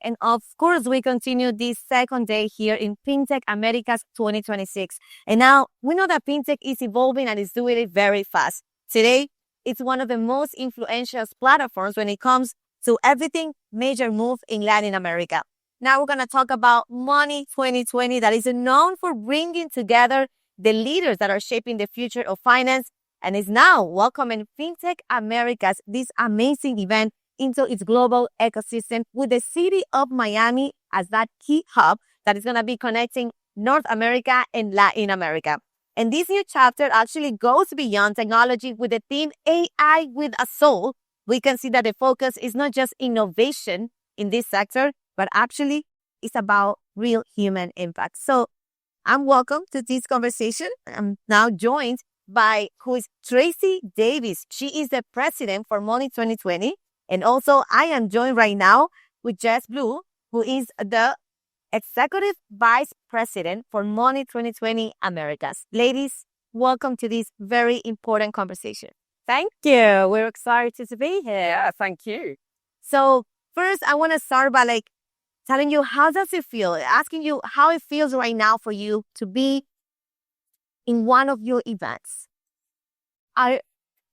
And of course, we continue this second day here in FinTech Americas 2026. And now we know that FinTech is evolving and is doing it very fast. Today, it's one of the most influential platforms when it comes to everything major move in Latin America. Now we're going to talk about Money 2020 that is known for bringing together the leaders that are shaping the future of finance and is now welcoming FinTech Americas, this amazing event, into its global ecosystem with the city of Miami as that key hub that is going to be connecting North America and Latin America. And this new chapter actually goes beyond technology with the theme AI with a soul. We can see that the focus is not just innovation in this sector, but actually it's about real human impact. So I'm welcome to this conversation. I'm now joined by who is Tracey Davis. She is the president for Money 2020. And also I am joined right now with Jess Blue, who is the executive vice president for Money 2020 Americas. Ladies, welcome to this very important conversation. Thank you. We're excited to be here. Yeah, thank you. So first, I want to start by telling you, how does it feel? Asking you how it feels right now for you to be in one of your events.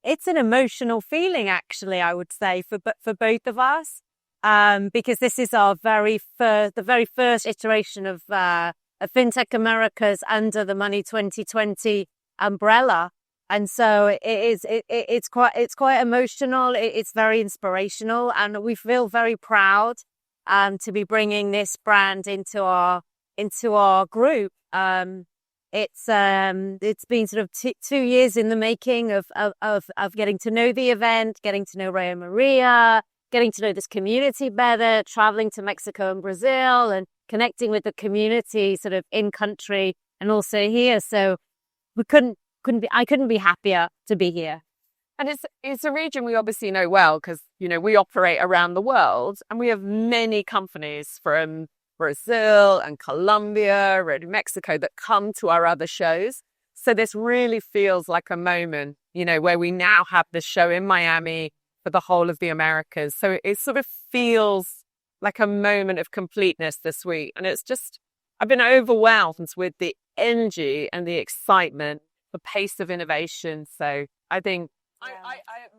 It's an emotional feeling, actually, I would say, for both of us, because this is our the very first iteration of FinTech Americas under the Money 2020 umbrella. And so it's quite emotional. It's very inspirational, and we feel very proud to be bringing this brand into our group. It's been sort of 2 years in the making of getting to know the event, getting to know Ray Maria, getting to know this community better, traveling to Mexico and Brazil, and connecting with the community sort of in country and also here. So I couldn't be happier to be here. And it's a region we obviously know well because, we operate around the world and we have many companies from Brazil and Colombia and Mexico that come to our other shows. So this really feels like a moment, where we now have the show in Miami for the whole of the Americas. So it sort of feels like a moment of completeness this week. And I've been overwhelmed with the energy and the excitement, the pace of innovation. So I think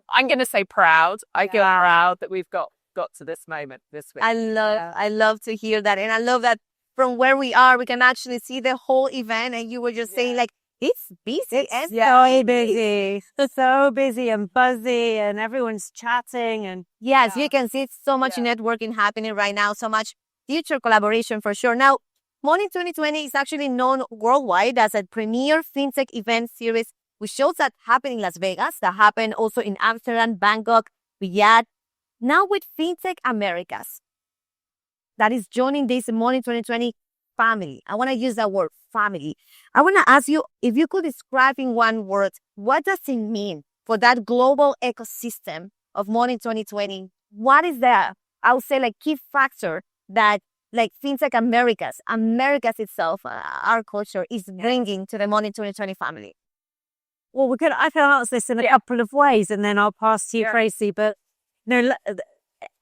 I'm going to say proud. I feel proud that we've got to this moment this week. I love to hear that. And I love that from where we are, we can actually see the whole event. And you were just saying it's busy. It's so busy. So busy and buzzy and everyone's chatting. And yes, you can see so much networking happening right now, so much future collaboration for sure. Now, Money 2020 is actually known worldwide as a premier FinTech event series with shows that happen in Las Vegas, that happen also in Amsterdam, Bangkok, Riyadh. Now with FinTech Americas, that is joining this Money 2020 family. I want to use that word, family. I want to ask you, if you could describe in one word, what does it mean for that global ecosystem of Money 2020? What is the, I would say, key factor that FinTech Americas itself, our culture, is bringing to the Money 2020 family? Well, I can answer this in a couple of ways, and then I'll pass to you, Tracey. But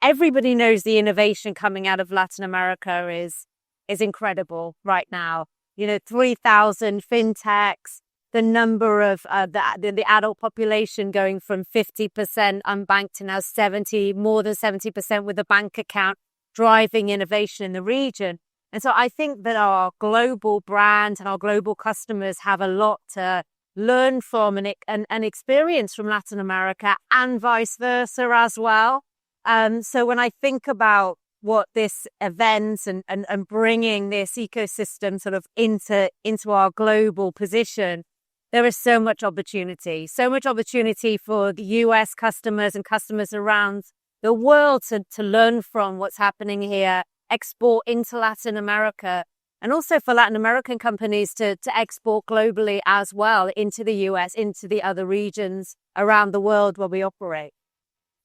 everybody knows the innovation coming out of Latin America is incredible right now. 3,000 fintechs, the number of the adult population going from 50% unbanked to now more than 70% with a bank account, driving innovation in the region. And so I think that our global brand and our global customers have a lot to learn from and experience from Latin America and vice versa as well. So when I think about what this event and bringing this ecosystem sort of into our global position, there is so much opportunity for the US customers and customers around the world to learn from what's happening here, export into Latin America, and also for Latin American companies to export globally as well into the US, into the other regions around the world where we operate.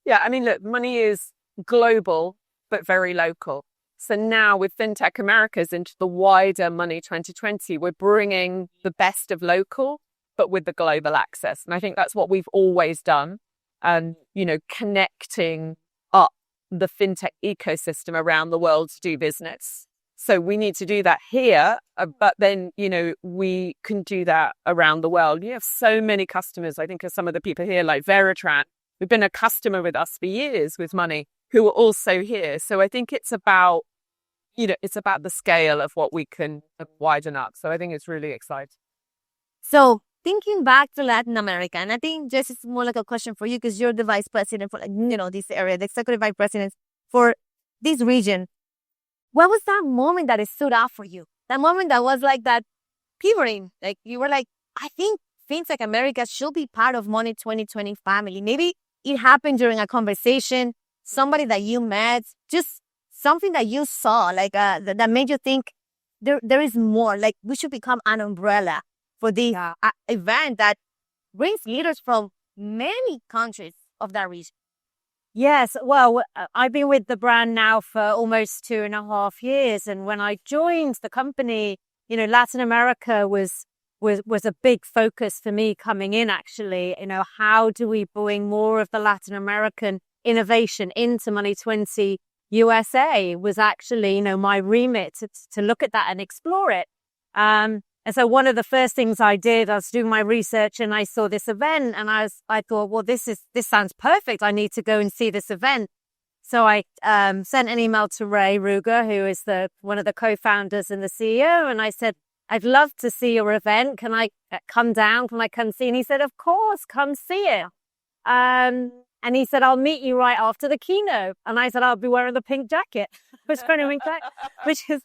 Yeah, I mean, look, money is global, but very local. So now with FinTech Americas into the wider Money 2020, we're bringing the best of local, but with the global access. And I think that's what we've always done. And, connecting up the fintech ecosystem around the world to do business. So we need to do that here, but then, we can do that around the world. You have so many customers. I think of some of the people here like Veritran, who've been a customer with us for years with money, who are also here. So I think it's about, it's about the scale of what we can widen up. So I think it's really exciting. So thinking back to Latin America, and I think this is more like a question for you because you're the vice president for this area, the executive vice president for this region. What was that moment that it stood out for you? That moment that was like that pivoting, like you were like, I think FinTech America should be part of Money 2020 family. Maybe it happened during a conversation, somebody that you met, just something that you saw, like that made you think there is more. Like we should become an umbrella for this event that brings leaders from many countries of that region. Yes, well, I've been with the brand now for almost 2.5 years, and when I joined the company, Latin America was a big focus for me coming in. Actually, how do we bring more of the Latin American innovation into Money 20 USA was actually, my remit to look at that and explore it. And so one of the first things I did, I was doing my research and I saw this event and I thought, well, this sounds perfect. I need to go and see this event. So I sent an email to Ray Ruger, who is one of the co-founders and the CEO. And I said, I'd love to see your event. Can I come down? Can I come see? And he said, of course, come see it. And he said, I'll meet you right after the keynote. And I said, I'll be wearing the pink jacket, which is,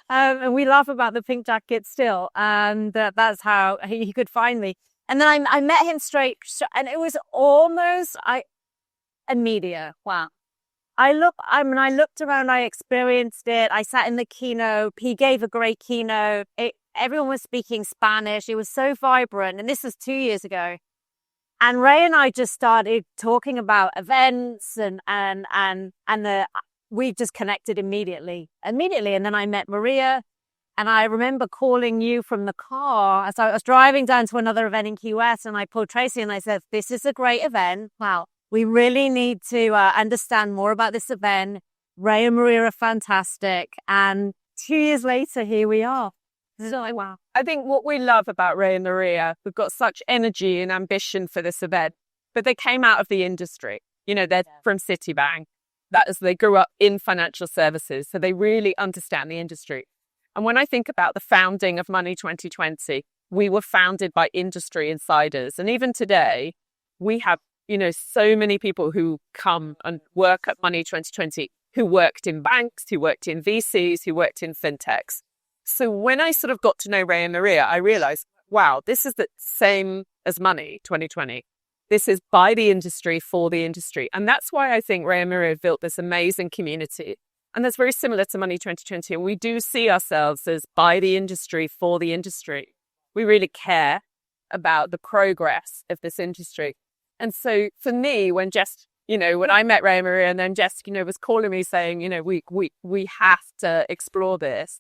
and we laugh about the pink jacket still. And that's how he could find me. And then I met him straight, and it was almost immediate. Wow. I looked around, I experienced it. I sat in the keynote. He gave a great keynote. Everyone was speaking Spanish. It was so vibrant. And this was 2 years ago. And Ray and I just started talking about events and we just connected immediately. And then I met Maria, and I remember calling you from the car as I was driving down to another event in Key West, and I pulled Tracey and I said, this is a great event. Wow. We really need to understand more about this event. Ray and Maria are fantastic. And 2 years later, here we are. So wow. I think what we love about Ray and Maria, we've got such energy and ambition for this event, but they came out of the industry. They're from Citibank. That is, they grew up in financial services, so they really understand the industry. And when I think about the founding of Money 2020, we were founded by industry insiders. And even today, we have, so many people who come and work at Money 2020 who worked in banks, who worked in VCs, who worked in fintechs. So when I sort of got to know Ray and Maria, I realized, wow, this is the same as Money 2020. This is by the industry, for the industry. And that's why I think Ray and Maria have built this amazing community. And that's very similar to Money 2020. And we do see ourselves as by the industry, for the industry. We really care about the progress of this industry. And so for me, when I met Ray and Maria, and then Jess, was calling me saying, we have to explore this,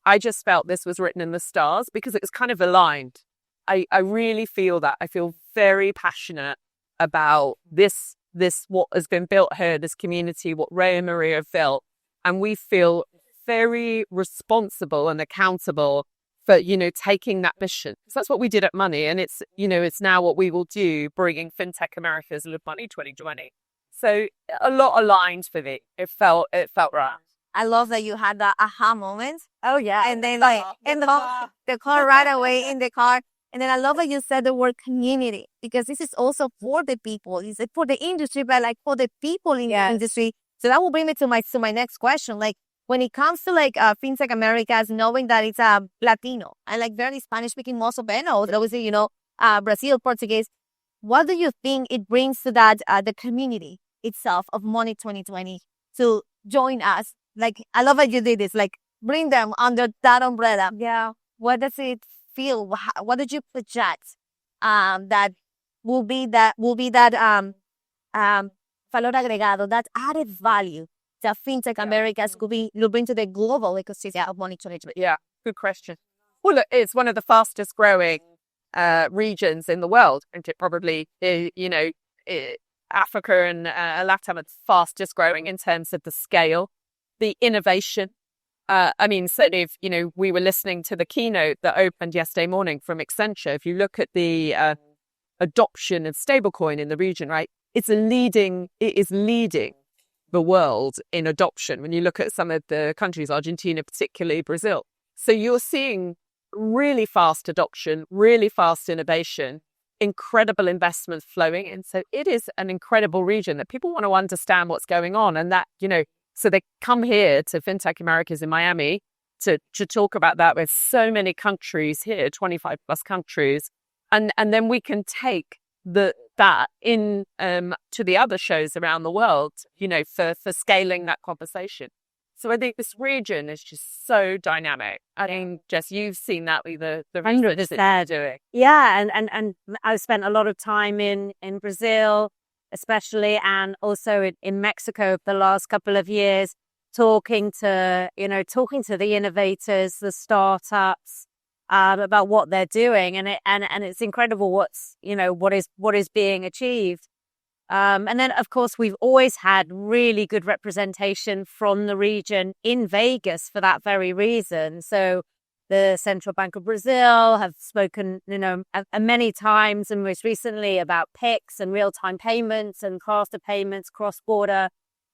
I just felt this was written in the stars because it was kind of aligned. I really feel that. I feel very passionate about this, what has been built here, this community, what Ray and Maria have built. And we feel very responsible and accountable for, taking that mission. So that's what we did at Money. And it's now what we will do, bringing FinTech America's Money 2020. So a lot aligned for me. It felt right. I love that you had that aha moment. Oh, yeah. And then in the car right away in the car. And then I love that you said the word community, because this is also for the people. It's for the industry, but like for the people in the industry. So that will bring me to my next question. Like when it comes to FinTech Americas, knowing that it's Latino and like very Spanish speaking, most of them, obviously, Brazil, Portuguese. What do you think it brings to that, the community itself of Money 2020 to join us? Like, I love that you did this, like bring them under that umbrella. Yeah. What does it feel? What did you project that will be that valor agregado, that added value that FinTech Americas will bring to the global ecosystem of Money 2020? Yeah, good question. Well, look, it's one of the fastest growing regions in the world, and it probably, Africa and LATAM are fastest growing in terms of the scale, the innovation. I mean, certainly, if, we were listening to the keynote that opened yesterday morning from Accenture. If you look at the adoption of stablecoin in the region, right, it is leading the world in adoption. When you look at some of the countries, Argentina, particularly Brazil. So you're seeing really fast adoption, really fast innovation, incredible investment flowing. And so it is an incredible region that people want to understand what's going on. And that, so they come here to FinTech Americas in Miami to talk about that with so many countries here, 25 plus countries. And then we can take that in to the other shows around the world, for scaling that conversation. So I think this region is just so dynamic. I mean, Jess, you've seen that with the research that you're doing. Yeah, and I've spent a lot of time in Brazil, especially, and also in Mexico the last couple of years, talking to the innovators, the startups, about what they're doing, and it's incredible what is being achieved. And then, of course, we've always had really good representation from the region in Vegas for that very reason. So the Central Bank of Brazil have spoken, many times, and most recently about PIX and real-time payments and faster payments, cross-border,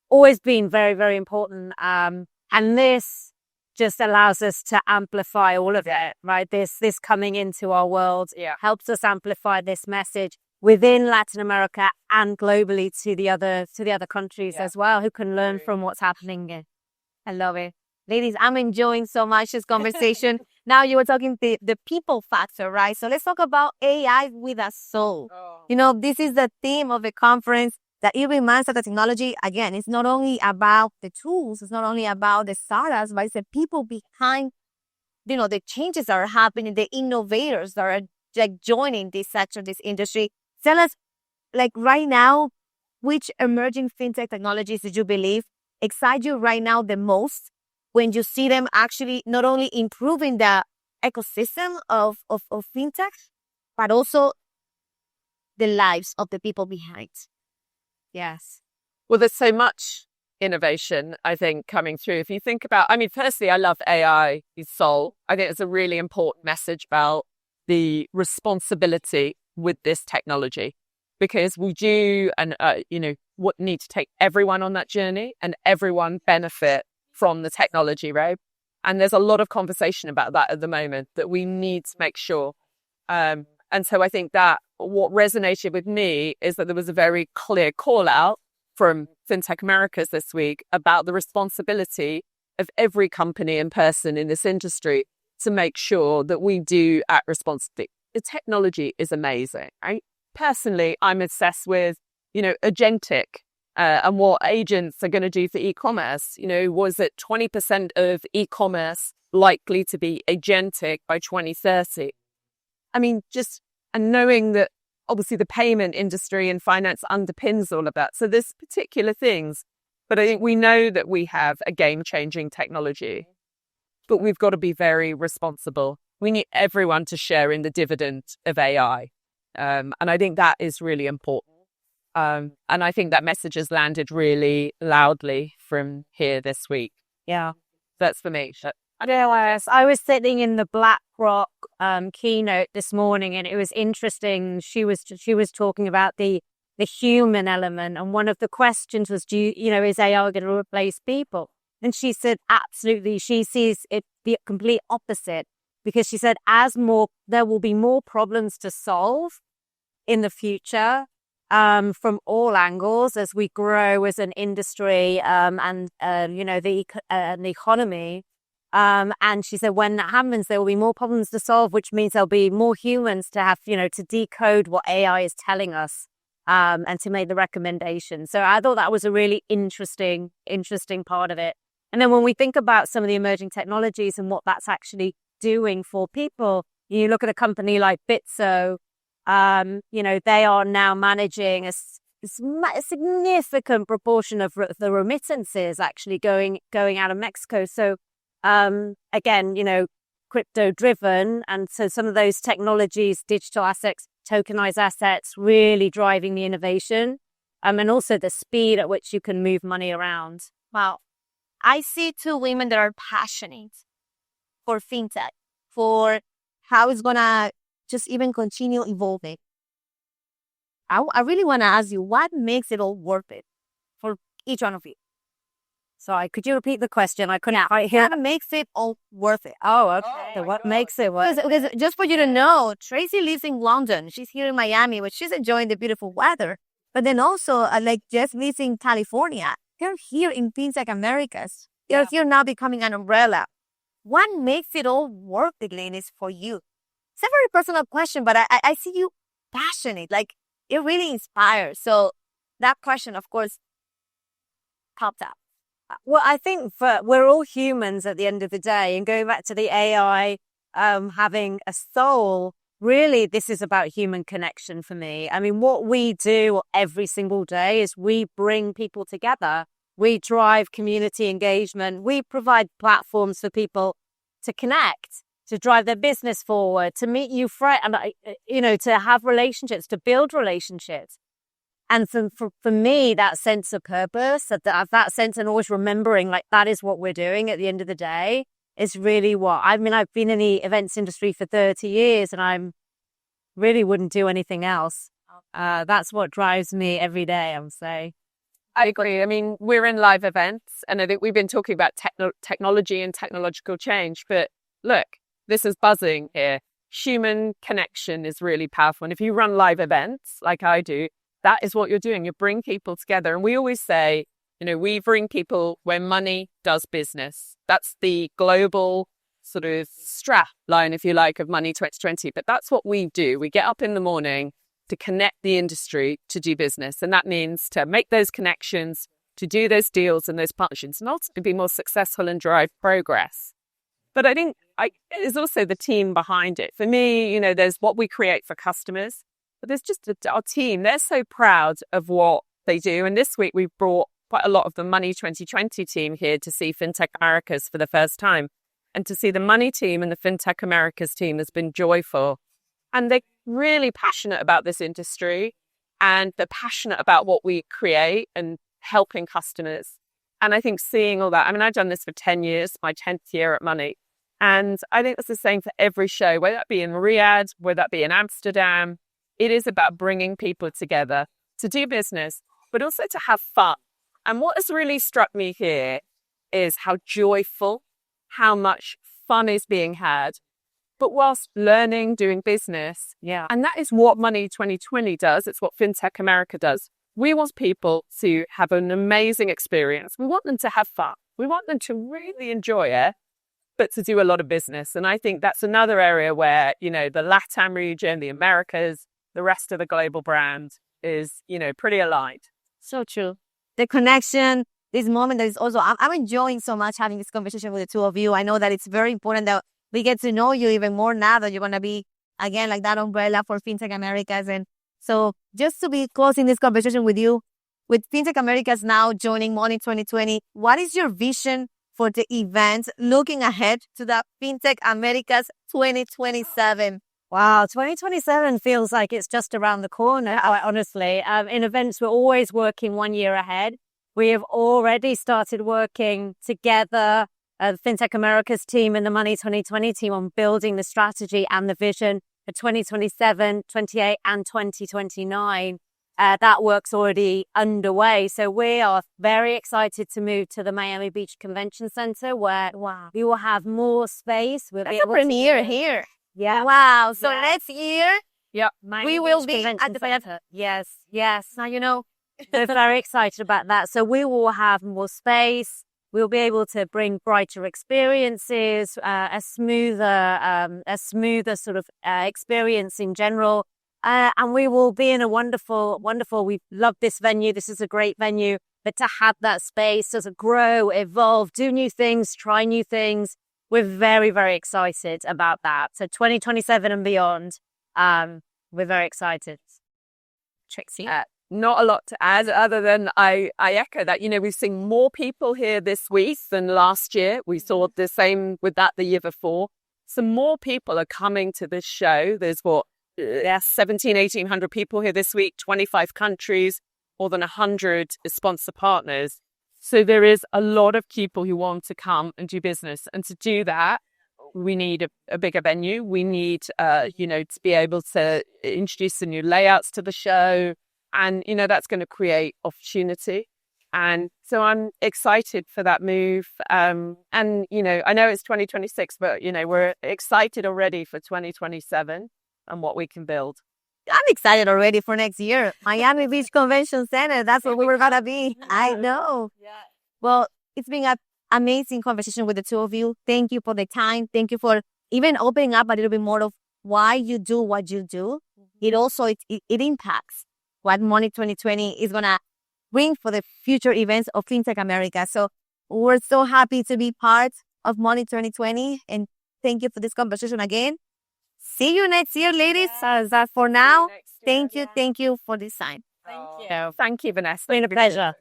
always been very, very important. And this just allows us to amplify all of it, right? This coming into our world helps us amplify this message within Latin America and globally to the other countries as well, who can learn from what's happening here. I love it. Ladies, I'm enjoying so much this conversation. Now you were talking the people factor, right? So let's talk about AI with a soul. This is the theme of the conference, that it reminds that the technology, again, it's not only about the tools, it's not only about the startups, but it's the people behind, the changes that are happening, the innovators that are like joining this sector, this industry. Tell us, like right now, which emerging fintech technologies did you believe excite you right now the most when you see them actually not only improving the ecosystem of fintech, but also the lives of the people behind? Yes. Well, there's so much innovation, I think, coming through. If you think about, firstly, I love AI, soul. I think it's a really important message about the responsibility with this technology, because we do, and what need to take everyone on that journey and everyone benefit from the technology, right? And there's a lot of conversation about that at the moment, that we need to make sure. And so I think that what resonated with me is that there was a very clear call out from FinTech Americas this week about the responsibility of every company and person in this industry to make sure that we do act responsibly. The technology is amazing, right? Personally, I'm obsessed with, agentic and what agents are going to do for e-commerce. Was it 20% of e-commerce likely to be agentic by 2030? And knowing that obviously the payment industry and finance underpins all of that. So there's particular things, but I think we know that we have a game-changing technology, but we've got to be very responsible. We need everyone to share in the dividend of AI. And I think that is really important. And I think that message has landed really loudly from here this week. Yeah. That's for me. I was sitting in the BlackRock keynote this morning, and it was interesting. She was talking about the human element, and one of the questions was, is AI going to replace people? And she said, absolutely. She sees it the complete opposite, because she said, there will be more problems to solve in the future, from all angles as we grow as an industry, and the economy. And she said, when that happens, there will be more problems to solve, which means there'll be more humans to have, to decode what AI is telling us, and to make the recommendations. So I thought that was a really interesting part of it. And then when we think about some of the emerging technologies and what that's actually doing for people, you look at a company like Bitso, they are now managing a significant proportion of the remittances actually going out of Mexico. So again, crypto driven. And so some of those technologies, digital assets, tokenized assets, really driving the innovation. and also the speed at which you can move money around. Wow. I see two women that are passionate for fintech, for how it's going to just even continue evolving. I really want to ask you, what makes it all worth it for each one of you? Sorry, could you repeat the question? I couldn't quite hear. What makes it all worth it? Oh, okay. So what makes it worth it? Because just for you to know, Tracey lives in London. She's here in Miami, but she's enjoying the beautiful weather. But then also, like Jess lives in California. They're here in Fintech Americas. They're here now becoming an umbrella. What makes it all worth it, ladies, for you? It's a very personal question, but I see you passionate. Like, it really inspires. So that question, of course, popped up. Well, I think we're all humans at the end of the day, and going back to the AI having a soul, really, this is about human connection for me. I mean, what we do every single day is we bring people together. We drive community engagement. We provide platforms for people to connect, to drive their business forward, to meet new friends, and to have relationships, to build relationships. And for me, that sense of purpose, that sense, and always remembering, like, that is what we're doing at the end of the day, is really what, I mean, I've been in the events industry for 30 years and I really wouldn't do anything else. That's what drives me every day, I would say. I agree. I mean, we're in live events, and I think we've been talking about technology and technological change, but look, this is buzzing here. Human connection is really powerful. And if you run live events like I do, that is what you're doing. You bring people together. And we always say, we bring people where money does business. That's the global sort of strap line, if you like, of Money 2020. But that's what we do. We get up in the morning to connect the industry to do business. And that means to make those connections, to do those deals and those partnerships, and ultimately be more successful and drive progress. But I think there's also the team behind it. For me, there's what we create for customers. But there's just our team. They're so proud of what they do. And this week, we've brought quite a lot of the Money 2020 team here to see Fintech Americas for the first time. And to see the Money team and the Fintech Americas team has been joyful. And they're really passionate about this industry. And they're passionate about what we create and helping customers. And I think seeing all that, I mean, I've done this for 10 years, my 10th year at Money. And I think it's the same for every show, whether that be in Riyadh, whether that be in Amsterdam. It is about bringing people together to do business, but also to have fun. And what has really struck me here is how joyful, how much fun is being had, but whilst learning, doing business. Yeah. And that is what Money 2020 does. It's what Fintech America does. We want people to have an amazing experience. We want them to have fun. We want them to really enjoy it, but to do a lot of business. And I think that's another area where, the LATAM region, the Americas, the rest of the global brand is, pretty aligned. So true. The connection, this moment that is also, I'm enjoying so much having this conversation with the two of you. I know that it's very important that we get to know you even more now that you're going to be, again, like that umbrella for Fintech Americas. And so just to be closing this conversation with you, with Fintech Americas now joining Money 2020, what is your vision for the event looking ahead to the Fintech Americas 2027? Wow, 2027 feels like it's just around the corner, honestly. In events, we're always working 1 year ahead. We have already started working together, the Fintech Americas team and the Money 2020 team, on building the strategy and the vision for 2027, 28 and 2029. That work's already underway. So we are very excited to move to the Miami Beach Convention Center, where we will have more space. That's a premiere here. Yeah. Wow. So next year, we will be at the center. Yes. Now, We're very excited about that. So we will have more space. We'll be able to bring brighter experiences, a smoother sort of experience in general. And we will be in a wonderful, we love this venue. This is a great venue. But to have that space to grow, evolve, do new things, try new things, we're very, very excited about that. So 2027 and beyond, we're very excited. Tracey? Not a lot to add other than I echo that. We've seen more people here this week than last year. We saw the same with that the year before. So more people are coming to this show. There's 1,700, 1,800 people here this week, 25 countries. more than 100 sponsor partners. So there is a lot of people who want to come and do business. And to do that, we need a bigger venue. We need, to be able to introduce the new layouts to the show. And, that's going to create opportunity. And so I'm excited for that move. And, I know it's 2026, but, we're excited already for 2027 and what we can build. I'm excited already for next year. Miami Beach Convention Center. That's where we were going to be. I know. Yeah. Well, it's been an amazing conversation with the two of you. Thank you for the time. Thank you for even opening up a little bit more of why you do what you do. It also, it impacts what Money 2020 is going to bring for the future events of FinTech America. So we're so happy to be part of Money 2020. And thank you for this conversation again. See you next year, ladies. For now, thank you for this time. Thank you. Thank you, Vanessa. It's been a pleasure.